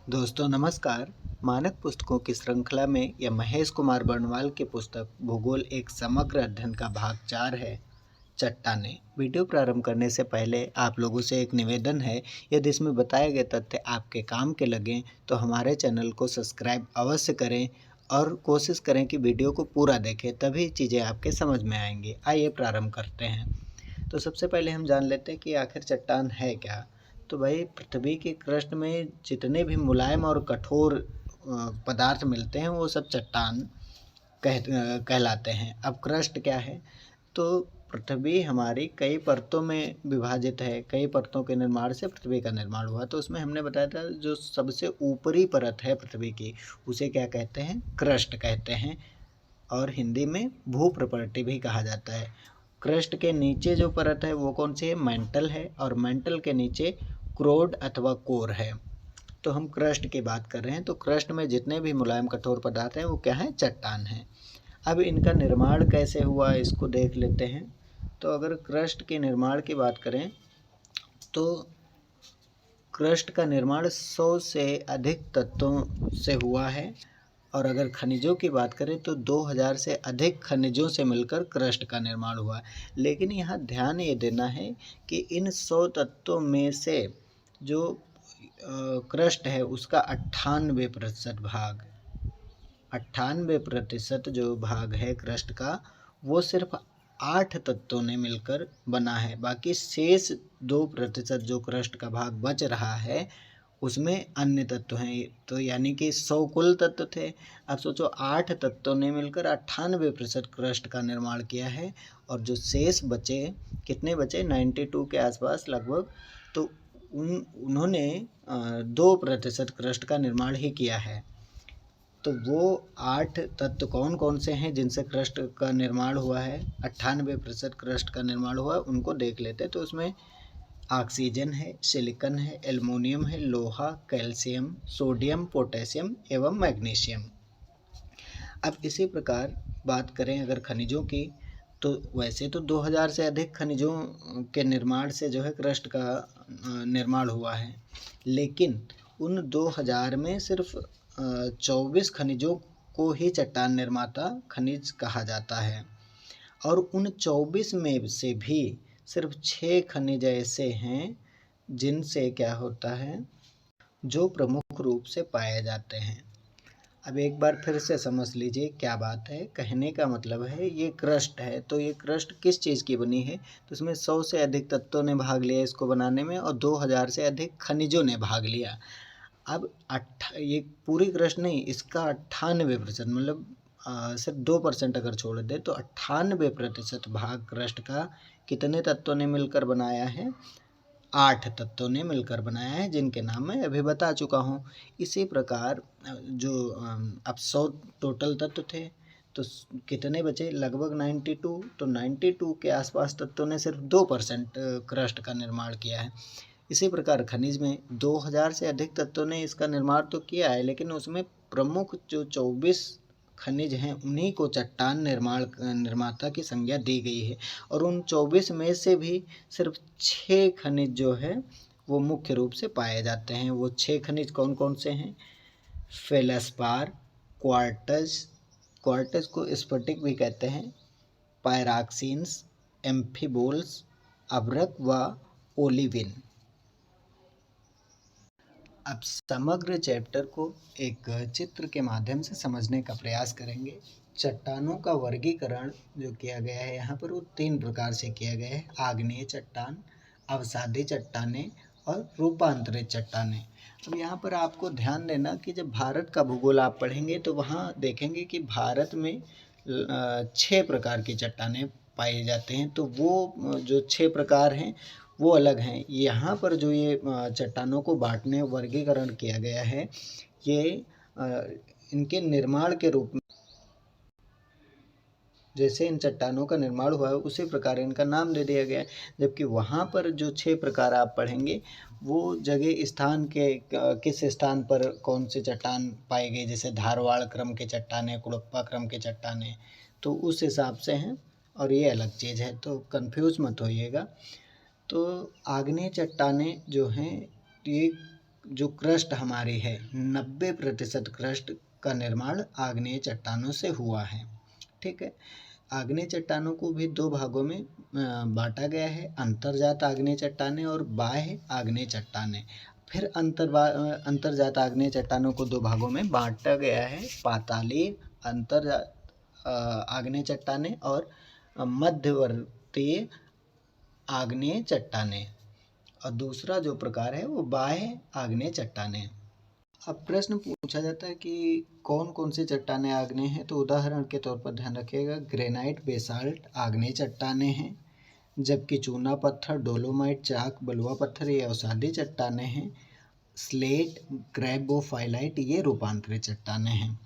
दोस्तों नमस्कार। मानक पुस्तकों की श्रृंखला में यह महेश कुमार बर्णवाल की पुस्तक भूगोल एक समग्र अध्ययन का भाग 4 है, चट्टानें। वीडियो प्रारंभ करने से पहले आप लोगों से एक निवेदन है, यदि इसमें बताए गए तथ्य आपके काम के लगें तो हमारे चैनल को सब्सक्राइब अवश्य करें और कोशिश करें कि वीडियो को पूरा देखें, तभी चीज़ें आपके समझ में आएंगी। आइए प्रारंभ करते हैं। तो सबसे पहले हम जान लेते हैं कि आखिर चट्टान है क्या। तो भाई पृथ्वी के क्रस्ट में जितने भी मुलायम और कठोर पदार्थ मिलते हैं वो सब चट्टान कहलाते हैं। अब क्रस्ट क्या है? तो पृथ्वी हमारी कई परतों में विभाजित है, कई परतों के निर्माण से पृथ्वी का निर्माण हुआ। तो उसमें हमने बताया था जो सबसे ऊपरी परत है पृथ्वी की, उसे क्या कहते हैं? क्रस्ट कहते हैं, और हिंदी में भूप्रपर्टी भी कहा जाता है। क्रस्ट के नीचे जो परत है वो कौन सी है? मेंटल है, और मेंटल के नीचे क्रोड अथवा कोर है। तो हम क्रस्ट की बात कर रहे हैं। तो क्रस्ट में जितने भी मुलायम कठोर पदार्थ हैं वो क्या है? चट्टान है। अब इनका निर्माण कैसे हुआ इसको देख लेते हैं। तो अगर क्रस्ट के निर्माण की बात करें तो क्रस्ट का निर्माण 100 से अधिक तत्वों से हुआ है, और अगर खनिजों की बात करें तो 2000 से अधिक खनिजों से मिलकर क्रस्ट का निर्माण हुआ। लेकिन यहाँ ध्यान ये देना है कि इन 100 तत्वों में से जो क्रस्ट है उसका 98% जो भाग है क्रस्ट का, वो सिर्फ 8 तत्वों ने मिलकर बना है। बाकी शेष 2% जो क्रस्ट का भाग बच रहा है उसमें अन्य तत्व हैं। तो यानी कि 100 कुल तत्व थे। अब सोचो 8 तत्वों ने मिलकर 98% क्रस्ट का निर्माण किया है, और जो शेष बचे, कितने बचे? 92 के आसपास लगभग। तो उन्होंने 2% क्रस्ट का निर्माण ही किया है। तो वो 8 तत्व कौन कौन से हैं जिनसे क्रस्ट का निर्माण हुआ है, 98% क्रस्ट का निर्माण हुआ है, उनको देख लेते। तो उसमें ऑक्सीजन है, सिलिकॉन है, एल्युमिनियम है, लोहा, कैल्शियम, सोडियम, पोटेशियम एवं मैग्नीशियम। अब इसी प्रकार बात करें अगर खनिजों की, तो वैसे तो 2000 से अधिक खनिजों के निर्माण से जो है क्रस्ट का निर्माण हुआ है, लेकिन उन 2000 में सिर्फ 24 खनिजों को ही चट्टान निर्माता खनिज कहा जाता है, और उन 24 में से भी सिर्फ 6 खनिज ऐसे हैं जिनसे क्या होता है, जो प्रमुख रूप से पाए जाते हैं। अब एक बार फिर से समझ लीजिए क्या बात है। कहने का मतलब है ये क्रस्ट है, तो ये क्रस्ट किस चीज़ की बनी है? तो इसमें 100 से अधिक तत्वों ने भाग लिया इसको बनाने में, और 2000 से अधिक खनिजों ने भाग लिया। अब ये पूरी क्रस्ट नहीं, इसका 98% मतलब सिर्फ 2% अगर छोड़ दे तो 98% भाग क्रस्ट का कितने तत्वों ने मिलकर बनाया है? 8 तत्वों ने मिलकर बनाया है, जिनके नाम मैं अभी बता चुका हूँ। इसी प्रकार जो अब 100 टोटल तत्व थे, तो कितने बचे? लगभग 92। तो 92 के आसपास तत्वों ने सिर्फ 2% क्रस्ट का निर्माण किया है। इसी प्रकार खनिज में 2000 से अधिक तत्वों ने इसका निर्माण तो किया है, लेकिन उसमें प्रमुख जो 24 खनिज हैं उन्हीं को चट्टान निर्माता की संज्ञा दी गई है, और उन 24 में से भी सिर्फ 6 खनिज जो है वो मुख्य रूप से पाए जाते हैं। वो 6 खनिज कौन कौन से हैं? फेल्सपार, क्वार्टज, क्वार्टज को स्फटिक भी कहते हैं, पायरॉक्सीन्स, एम्फीबोल्स, अभ्रक व ओलिविन। अब समग्र चैप्टर को एक चित्र के माध्यम से समझने का प्रयास करेंगे। चट्टानों का वर्गीकरण जो किया गया है यहाँ पर वो 3 प्रकार से किया गया है: आग्नेय चट्टान, अवसादी चट्टानें और रूपांतरित चट्टानें। अब यहाँ पर आपको ध्यान देना कि जब भारत का भूगोल आप पढ़ेंगे तो वहाँ देखेंगे कि भारत में 6 प्रकार की चट्टानें पाए जाते हैं। तो वो जो 6 प्रकार हैं वो अलग हैं। यहाँ पर जो ये चट्टानों को बांटने वर्गीकरण किया गया है, ये इनके निर्माण के रूप में, जैसे इन चट्टानों का निर्माण हुआ है उसी प्रकार इनका नाम दे दिया गया है। जबकि वहाँ पर जो 6 प्रकार आप पढ़ेंगे वो जगह स्थान के किस स्थान पर कौन सी चट्टान पाई गई, जैसे धारवाड़ क्रम के चट्टानें, कुड़प्पा क्रम के चट्टानें, तो उस हिसाब से हैं, और ये अलग चीज़ है, तो कंफ्यूज मत होइएगा। तो आग्नेय चट्टानें जो हैं ये जो क्रस्ट हमारी है 90% क्रस्ट का निर्माण आग्नेय चट्टानों से हुआ है। ठीक है, आग्नेय चट्टानों को भी दो भागों में बांटा गया है, अंतर्जात आग्नेय चट्टानें और बाह्य आग्नेय चट्टानें। फिर अंतर्जात आग्नेय चट्टानों को दो भागों में बांटा गया है, पातालीय अंतर्जात आग्नेय चट्टानें और मध्यवर्तीय आग्नेय चट्टानें, और दूसरा जो प्रकार है वो बाह्य आग्नेय चट्टानें। अब प्रश्न पूछा जाता है कि कौन कौन सी चट्टानें आग्नेय हैं, तो उदाहरण के तौर पर ध्यान रखिएगा, ग्रेनाइट बेसाल्ट आग्नेय चट्टानें हैं, जबकि चूना पत्थर, डोलोमाइट, चाक, बलुआ पत्थर ये अवसादी चट्टानें हैं। स्लेट, ग्रैबोफाइलाइट ये रूपांतरित चट्टानें हैं।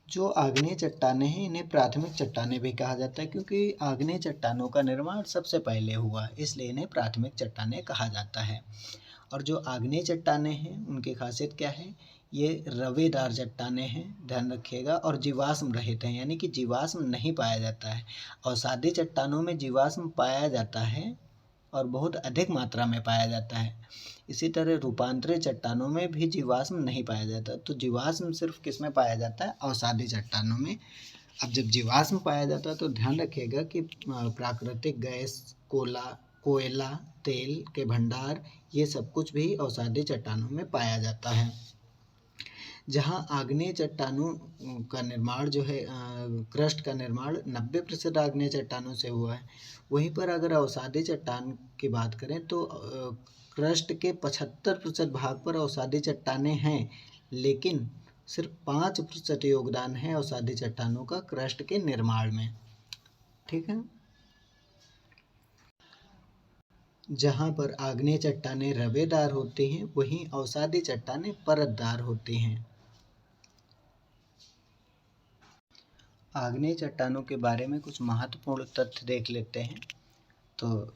जो आग्नेय चट्टानें हैं इन्हें प्राथमिक चट्टानें भी कहा जाता है, क्योंकि आग्नेय चट्टानों का निर्माण सबसे पहले हुआ, इसलिए इन्हें प्राथमिक चट्टानें कहा जाता है। और जो आग्नेय चट्टानें हैं उनकी खासियत क्या है, ये रवेदार चट्टानें हैं, ध्यान रखिएगा, और जीवाश्म रहित हैं, यानी कि जीवाश्म नहीं पाया जाता है। अवसादी चट्टानों में जीवाश्म पाया जाता है और बहुत अधिक मात्रा में पाया जाता है। इसी तरह रूपांतरित चट्टानों में भी जीवाश्म नहीं पाया जाता, तो जीवाश्म सिर्फ किस में पाया जाता है, अवसादी चट्टानों में। अब जब जीवाश्म पाया जाता है तो ध्यान रखिएगा कि प्राकृतिक गैस, कोयला, तेल के भंडार ये सब कुछ भी अवसादी चट्टानों में पाया जाता है। जहाँ आग्नेय चट्टानों का निर्माण जो है, क्रस्ट का निर्माण 90% आग्नेय चट्टानों से हुआ है, वहीं पर अगर अवसादी चट्टान की बात करें तो क्रस्ट के 75% भाग पर अवसादी चट्टानें हैं, लेकिन सिर्फ 5% योगदान है अवसादी चट्टानों का क्रस्ट के निर्माण में। ठीक है, जहाँ पर आग्नेय चट्टानें रवेदार होती हैं वहीं अवसादी चट्टानें परतदार होती हैं। आग्नेय चट्टानों के बारे में कुछ महत्वपूर्ण तथ्य देख लेते हैं। तो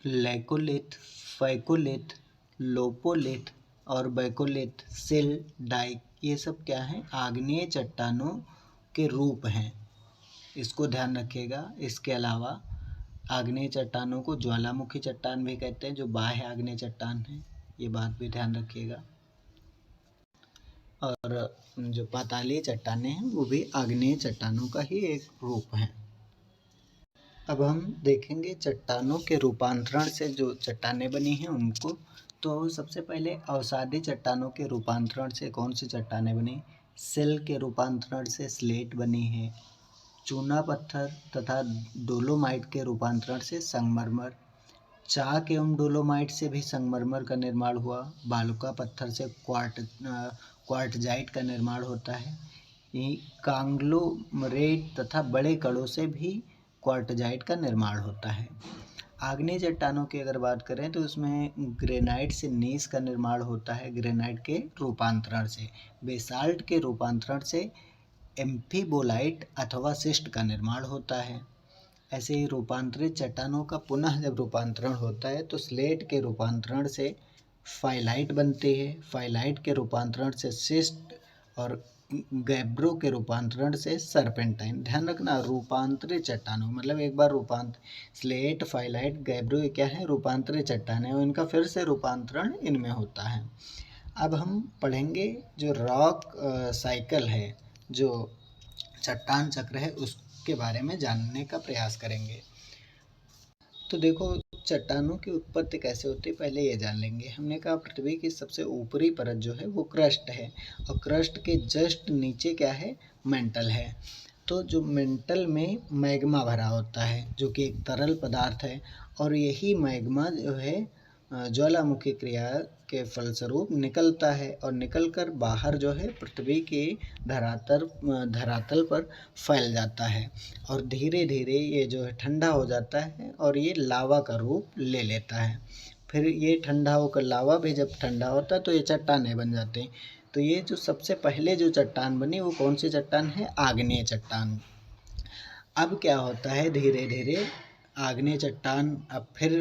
लैकोलिथ, फैकोलिथ, लोपोलिथ और बैकोलिथ, सिल, डाइक ये सब क्या हैं, आग्नेय चट्टानों के रूप हैं, इसको ध्यान रखिएगा। इसके अलावा आग्नेय चट्टानों को ज्वालामुखी चट्टान भी कहते हैं, जो बाह्य आग्नेय चट्टान है, ये बात भी ध्यान रखिएगा। और जो पातालीय चट्टानें हैं वो भी आग्नेय चट्टानों का ही एक रूप है। अब हम देखेंगे चट्टानों के रूपांतरण से जो चट्टानें बनी हैं उनको। तो सबसे पहले अवसादी चट्टानों के रूपांतरण से कौन सी चट्टानें बनी, सिल के रूपांतरण से स्लेट बनी है, चूना पत्थर तथा डोलोमाइट के रूपांतरण से संगमरमर, चाक एवं डोलोमाइट से भी संगमरमर का निर्माण हुआ, बालुका पत्थर से क्वार्टजाइट का निर्माण होता है, यही कांग्लोमरेट तथा बड़े कणों से भी क्वार्टजाइट का निर्माण होता है। आग्नेय चट्टानों की अगर बात करें तो उसमें ग्रेनाइट से नीस का निर्माण होता है, ग्रेनाइट के रूपांतरण से, बेसाल्ट के रूपांतरण से एम्फीबोलाइट अथवा सिस्ट का निर्माण होता है। ऐसे ही रूपांतरित चट्टानों का पुनः जब रूपांतरण होता है तो स्लेट के रूपांतरण से फाइलाइट बनती है, फाइलाइट के रूपांतरण से सिस्ट और गैब्रो के रूपांतरण से सरपेंटाइन। ध्यान रखना, रूपांतरित चट्टानों मतलब एक बार स्लेट, फाइलाइट, गैब्रो ये क्या है, रूपांतरित चट्टान है, और इनका फिर से रूपांतरण इनमें होता है। अब हम पढ़ेंगे जो रॉक साइकिल है, जो चट्टान चक्र है, उसके बारे में जानने का प्रयास करेंगे। तो देखो चट्टानों की उत्पत्ति कैसे होती है पहले ये जान लेंगे। हमने कहा पृथ्वी की सबसे ऊपरी परत जो है वो क्रस्ट है, और क्रस्ट के जस्ट नीचे क्या है, मेंटल है। तो जो मेंटल में मैग्मा भरा होता है जो कि एक तरल पदार्थ है, और यही मैग्मा जो है ज्वालामुखी क्रिया के फलस्वरूप निकलता है और निकलकर बाहर जो है पृथ्वी के धरातल पर फैल जाता है, और धीरे धीरे ये जो है ठंडा हो जाता है और ये लावा का रूप ले लेता है। फिर ये ठंडा होकर लावा भी जब ठंडा होता है तो ये चट्टानें बन जाते हैं। तो ये जो सबसे पहले जो चट्टान बनी वो कौन सी चट्टान है, आग्नेय चट्टान। अब क्या होता है, धीरे धीरे आग्नेय चट्टान, अब फिर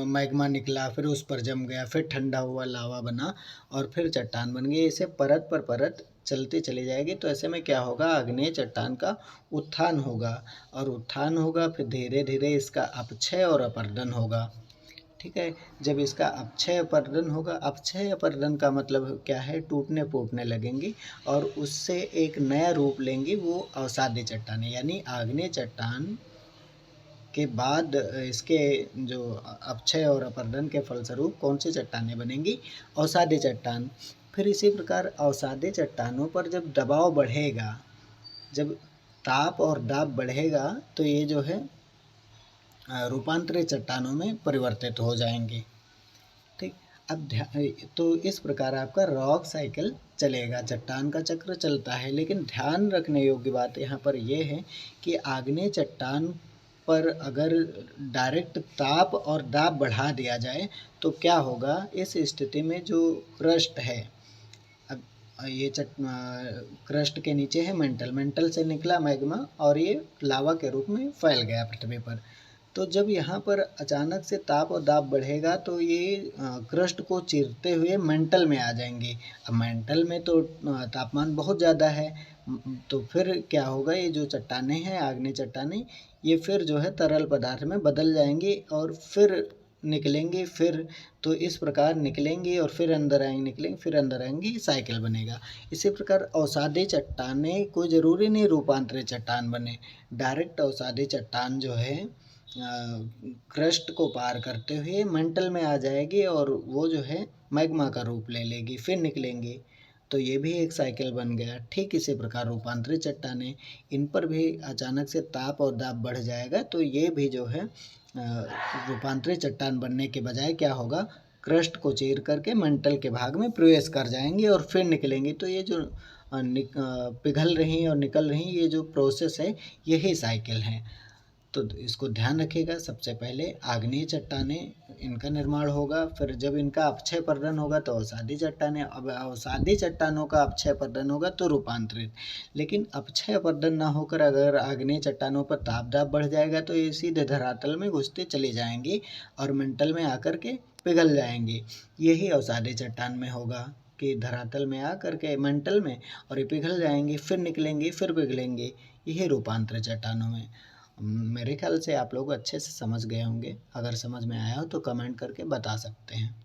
मैग्मा निकला, फिर उस पर जम गया, फिर ठंडा हुआ, लावा बना और फिर चट्टान बन गई। इसे परत पर परत चलती चली जाएगी। तो ऐसे में क्या होगा, आग्नेय चट्टान का उत्थान होगा, और उत्थान होगा फिर धीरे धीरे इसका अपक्षय और अपर्दन होगा। ठीक है। जब इसका अपक्षय अपरदन होगा, अपक्षय अपरदन का मतलब क्या है, टूटने फूटने लगेंगी और उससे एक नया रूप लेंगी, वो अवसादी चट्टानें, यानी आग्नेय चट्टान के बाद इसके जो अपक्षय और अपरदन के फलस्वरूप कौन सी चट्टानें बनेंगी, अवसादी चट्टान। फिर इसी प्रकार अवसादी चट्टानों पर जब दबाव बढ़ेगा, जब ताप और दाब बढ़ेगा, तो ये जो है रूपांतरित चट्टानों में परिवर्तित हो जाएंगे। ठीक, अब तो इस प्रकार आपका रॉक साइकिल चलेगा, चट्टान का चक्र चलता है। लेकिन ध्यान रखने योग्य बात यहाँ पर यह है कि आग्नेय चट्टान पर अगर डायरेक्ट ताप और दाब बढ़ा दिया जाए तो क्या होगा, इस स्थिति में जो क्रस्ट है, अब ये क्रस्ट के नीचे है मेंटल, मेंटल से निकला मैग्मा और ये लावा के रूप में फैल गया पृथ्वी पर। तो जब यहाँ पर अचानक से ताप और दाब बढ़ेगा तो ये क्रस्ट को चीरते हुए मेंटल में आ जाएंगे। अब मेंटल में तो तापमान बहुत ज़्यादा है, तो फिर क्या होगा, ये जो चट्टानें हैं, आग्नेय चट्टानें, ये फिर जो है तरल पदार्थ में बदल जाएंगी और फिर निकलेंगे। फिर तो इस प्रकार निकलेंगे और फिर अंदर आएंगे, निकलेंगे फिर अंदर आएंगे, साइकिल बनेगा। इसी प्रकार अवसादी चट्टानें कोई ज़रूरी नहीं रूपांतरित चट्टान बने, डायरेक्ट अवसादी चट्टान जो है क्रस्ट को पार करते हुए मेंटल में आ जाएगी और वो जो है मैग्मा का रूप ले लेगी, फिर निकलेंगे, तो ये भी एक साइकिल बन गया। ठीक इसी प्रकार रूपांतरित चट्टानें, इन पर भी अचानक से ताप और दाब बढ़ जाएगा तो ये भी जो है रूपांतरित चट्टान बनने के बजाय क्या होगा, क्रस्ट को चीर करके मेंटल के भाग में प्रवेश कर जाएंगे और फिर निकलेंगे। तो ये जो पिघल रही और निकल रही, ये जो प्रोसेस है, यही साइकिल है। तो इसको ध्यान रखिएगा। सबसे पहले आग्नेय चट्टानें, इनका निर्माण होगा, फिर जब इनका अपक्षय अपरदन होगा तो अवसादी चट्टानें, अब अवसादी चट्टानों का अपक्षय अपरदन होगा तो रूपांतरित। लेकिन अपक्षय अपरदन ना होकर अगर आग्नेय चट्टानों पर ताप दाब बढ़ जाएगा तो ये सीधे धरातल में घुसते चली जाएंगी और मेंटल में आकर के पिघल जाएंगी। यही अवसादी चट्टान में होगा कि धरातल में आकर के मेंटल में और ये पिघल जाएंगी, फिर निकलेंगी, फिर पिघलेंगी। यही रूपांतरित चट्टानों में। मेरे ख्याल से आप लोग अच्छे से समझ गए होंगे। अगर समझ में आया हो तो कमेंट करके बता सकते हैं।